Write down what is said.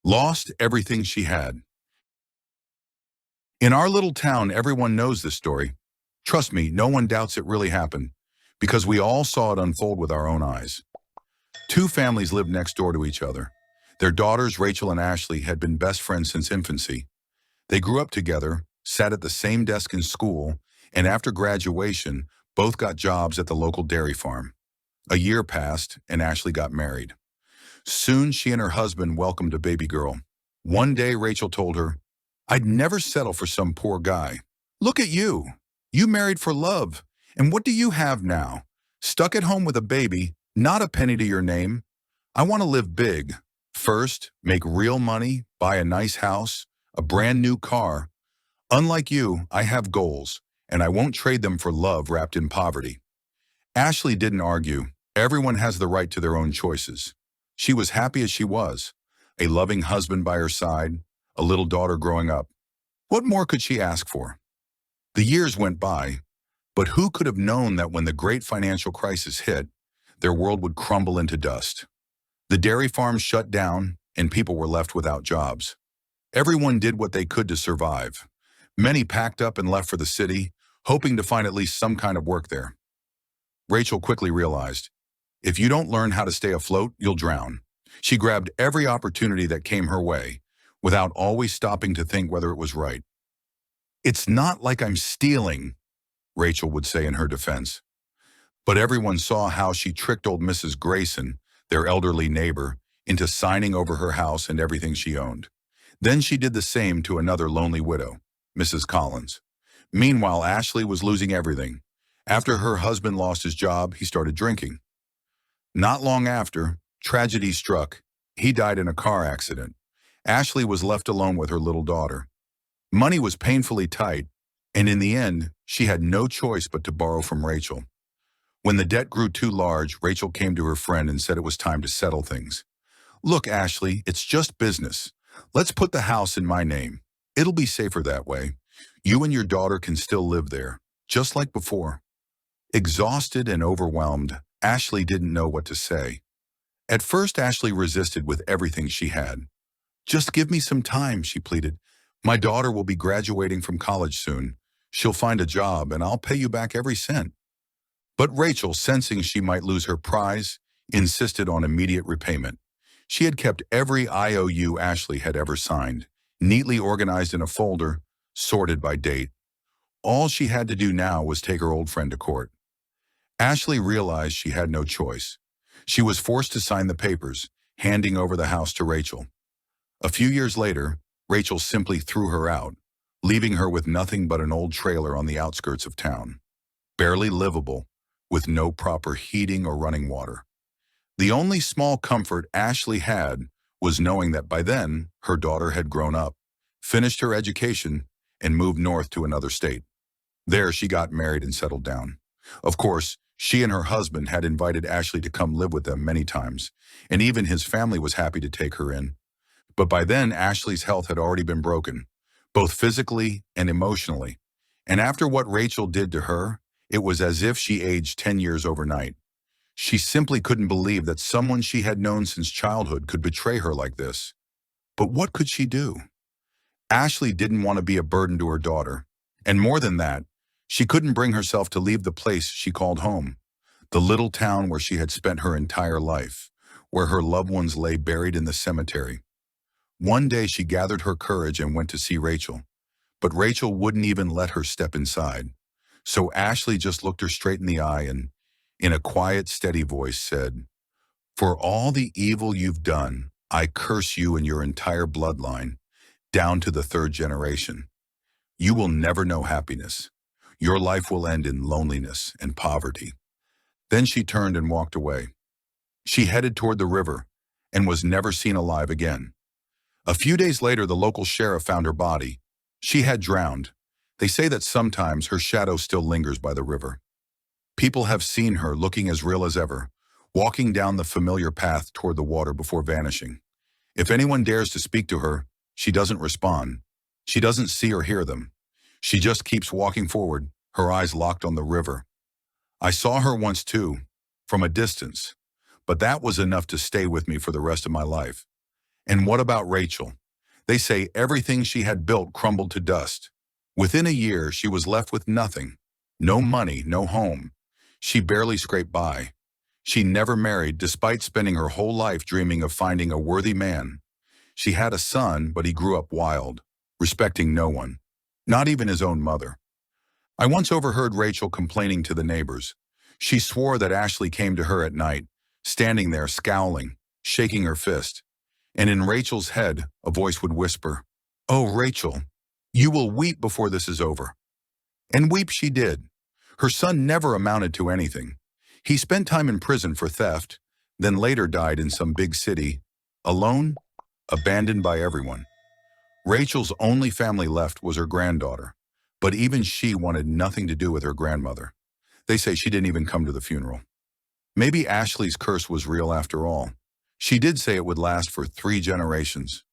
Lost everything she had. In our little town, everyone knows this story. Trust me, no one doubts it really happened, because we all saw it unfold with our own eyes. Two families lived next door to each other. Their daughters, Rachel and Ashley, had been best friends since infancy. They grew up together, sat at the same desk in school, and after graduation, both got jobs at the local dairy farm. A year passed, and Ashley got married. Soon, she and her husband welcomed a baby girl. One day, Rachel told her, "I'd never settle for some poor guy. Look at you. You married for love. And what do you have now? Stuck at home with a baby, not a penny to your name. I want to live big. First, make real money, buy a nice house, a brand new car. Unlike you, I have goals, and I won't trade them for love wrapped in poverty." Ashley didn't argue. Everyone has the right to their own choices. She was happy as she was, a loving husband by her side, a little daughter growing up. What more could she ask for? The years went by, but who could have known that when the great financial crisis hit, their world would crumble into dust? The dairy farms shut down, and people were left without jobs. Everyone did what they could to survive. Many packed up and left for the city, hoping to find at least some kind of work there. Rachel quickly realized, if you don't learn how to stay afloat, you'll drown. She grabbed every opportunity that came her way, without always stopping to think whether it was right. "It's not like I'm stealing," Rachel would say in her defense. But everyone saw how she tricked old Mrs. Grayson, their elderly neighbor, into signing over her house and everything she owned. Then she did the same to another lonely widow, Mrs. Collins. Meanwhile, Ashley was losing everything. After her husband lost his job, he started drinking. Not long after, tragedy struck. He died in a car accident. Ashley was left alone with her little daughter. Money was painfully tight, and in the end, she had no choice but to borrow from Rachel. When the debt grew too large, Rachel came to her friend and said it was time to settle things. "Look, Ashley, it's just business. Let's put the house in my name. It'll be safer that way. You and your daughter can still live there, just like before." Exhausted and overwhelmed, Ashley didn't know what to say. At first, Ashley resisted with everything she had. "Just give me some time," she pleaded. "My daughter will be graduating from college soon. She'll find a job, and I'll pay you back every cent." But Rachel, sensing she might lose her prize, insisted on immediate repayment. She had kept every IOU Ashley had ever signed, neatly organized in a folder, sorted by date. All she had to do now was take her old friend to court. Ashley realized she had no choice. She was forced to sign the papers, handing over the house to Rachel. A few years later, Rachel simply threw her out, leaving her with nothing but an old trailer on the outskirts of town, barely livable, with no proper heating or running water. The only small comfort Ashley had was knowing that by then, her daughter had grown up, finished her education, and moved north to another state. There, she got married and settled down. Of course, she and her husband had invited Ashley to come live with them many times, and even his family was happy to take her in. But by then, Ashley's health had already been broken, both physically and emotionally. And after what Rachel did to her, it was as if she aged 10 years overnight. She simply couldn't believe that someone she had known since childhood could betray her like this. But what could she do? Ashley didn't want to be a burden to her daughter. And more than that, she couldn't bring herself to leave the place she called home, the little town where she had spent her entire life, where her loved ones lay buried in the cemetery. One day she gathered her courage and went to see Rachel, but Rachel wouldn't even let her step inside. So Ashley just looked her straight in the eye and, in a quiet, steady voice, said, "For all the evil you've done, I curse you and your entire bloodline, down to the third generation. You will never know happiness. Your life will end in loneliness and poverty." Then she turned and walked away. She headed toward the river and was never seen alive again. A few days later, the local sheriff found her body. She had drowned. They say that sometimes her shadow still lingers by the river. People have seen her looking as real as ever, walking down the familiar path toward the water before vanishing. If anyone dares to speak to her, she doesn't respond. She doesn't see or hear them. She just keeps walking forward, her eyes locked on the river. I saw her once too, from a distance, but that was enough to stay with me for the rest of my life. And what about Rachel? They say everything she had built crumbled to dust. Within a year, she was left with nothing. No money, no home. She barely scraped by. She never married despite spending her whole life dreaming of finding a worthy man. She had a son, but he grew up wild, respecting no one, not even his own mother. I once overheard Rachel complaining to the neighbors. She swore that Ashley came to her at night, standing there scowling, shaking her fist. And in Rachel's head, a voice would whisper, "Oh, Rachel, you will weep before this is over." And weep she did. Her son never amounted to anything. He spent time in prison for theft, then later died in some big city, alone, abandoned by everyone. Rachel's only family left was her granddaughter, but even she wanted nothing to do with her grandmother. They say she didn't even come to the funeral. Maybe Ashley's curse was real after all. She did say it would last for 3 generations.